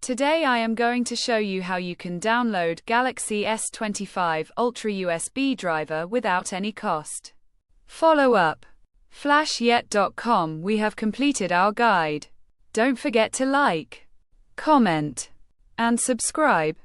Today I am going to show you how you can download Galaxy S25 Ultra USB driver without any cost. Follow up. Flashyet.com. We have completed our guide. Don't forget to like, comment, and subscribe.